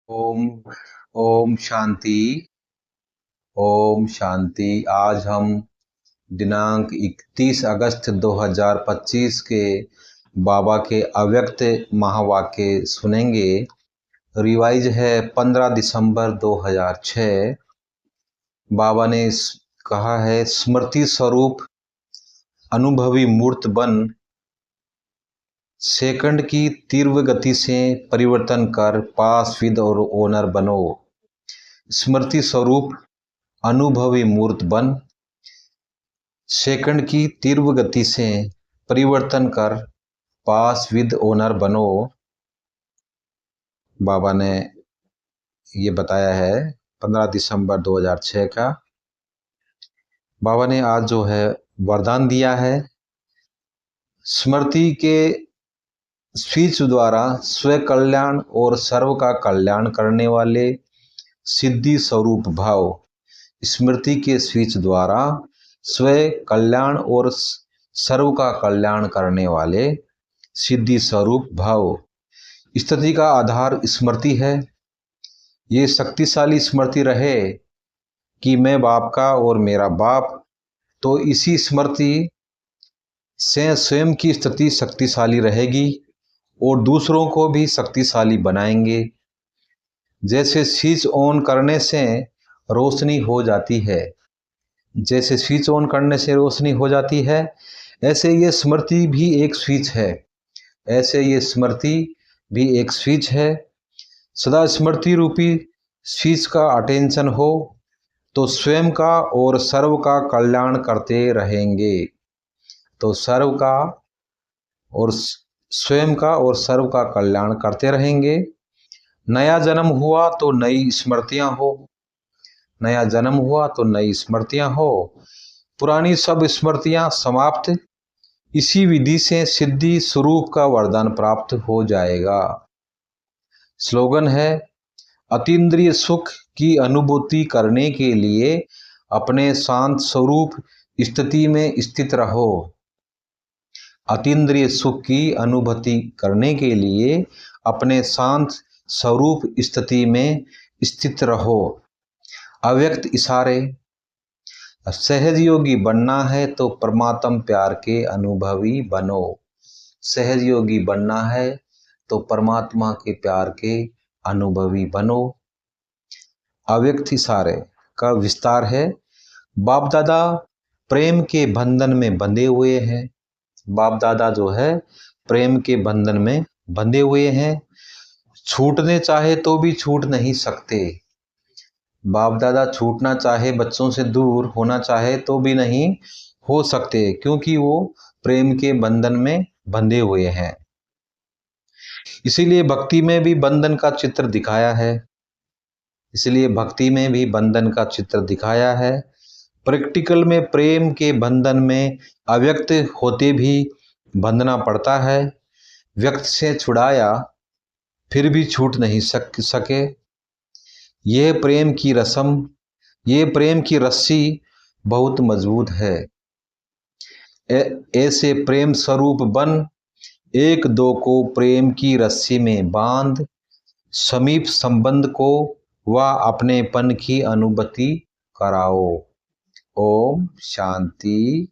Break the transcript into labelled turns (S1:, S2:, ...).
S1: ओम ओम शांति। ओम शांति। आज हम दिनांक 31 अगस्त 2025 के बाबा के अव्यक्त महावाक्य सुनेंगे। रिवाइज है 15 दिसंबर 2006। बाबा ने कहा है, स्मृति स्वरूप अनुभवी मूर्त बन सेकंड की तीव्र गति से परिवर्तन कर पास विद और ओनर बनो। स्मृति स्वरूप अनुभवी मूर्त बन सेकंड की तीव्र गति से परिवर्तन कर पास विद ओनर बनो। बाबा ने ये बताया है 15 दिसंबर 2006 का। बाबा ने आज जो है वरदान दिया है, स्मृति के स्पीच द्वारा स्व कल्याण और सर्व का कल्याण करने वाले सिद्धि स्वरूप भाव। स्मृति के स्पीच द्वारा स्व कल्याण और सर्व का कल्याण करने वाले सिद्धि स्वरूप भाव। स्थिति का आधार स्मृति है। ये शक्तिशाली स्मृति रहे कि मैं बाप का और मेरा बाप, तो इसी स्मृति से स्वयं की स्थिति शक्तिशाली रहेगी और दूसरों को भी शक्तिशाली बनाएंगे। जैसे स्विच ऑन करने से रोशनी हो जाती है, जैसे स्विच ऑन करने से रोशनी हो जाती है, ऐसे ये स्मृति भी एक स्विच है। ऐसे ये स्मृति भी एक स्विच है। सदा स्मृति रूपी स्विच का अटेंशन हो तो स्वयं का और सर्व का कल्याण करते रहेंगे। तो सर्व का और स्वयं का और सर्व का कल्याण करते रहेंगे। नया जन्म हुआ तो नई स्मृतियां हो, नया जन्म हुआ तो नई स्मृतियां हो, पुरानी सब स्मृतियां समाप्त। इसी विधि से सिद्धि स्वरूप का वरदान प्राप्त हो जाएगा। स्लोगन है, अतीन्द्रिय सुख की अनुभूति करने के लिए अपने शांत स्वरूप स्थिति में स्थित रहो। अतीन्द्रिय सुख की अनुभूति करने के लिए अपने शांत स्वरूप स्थिति में स्थित रहो। अव्यक्त इशारे, सहज योगी बनना है तो परमात्म प्यार के अनुभवी बनो। सहज योगी बनना है तो परमात्मा के प्यार के अनुभवी बनो। अव्यक्त इशारे का विस्तार है, बाप दादा प्रेम के बंधन में बंधे हुए हैं। बाप दादा जो है प्रेम के बंधन में बंधे हुए हैं, छूटने चाहे तो भी छूट नहीं सकते। बाप दादा छूटना चाहे, बच्चों से दूर होना चाहे तो भी नहीं हो सकते, क्योंकि वो प्रेम के बंधन में बंधे हुए हैं। इसीलिए भक्ति में भी बंधन का चित्र दिखाया है। इसलिए भक्ति में भी बंधन का चित्र दिखाया है। प्रैक्टिकल में प्रेम के बंधन में अव्यक्त होते भी बंधना पड़ता है। व्यक्त से छुड़ाया फिर भी छूट नहीं सके। यह प्रेम की रस्म, ये प्रेम की रस्सी बहुत मजबूत है। ऐसे प्रेम स्वरूप बन एक दो को प्रेम की रस्सी में बांध, समीप संबंध को व अपनेपन की अनुभूति कराओ। ओम शांति।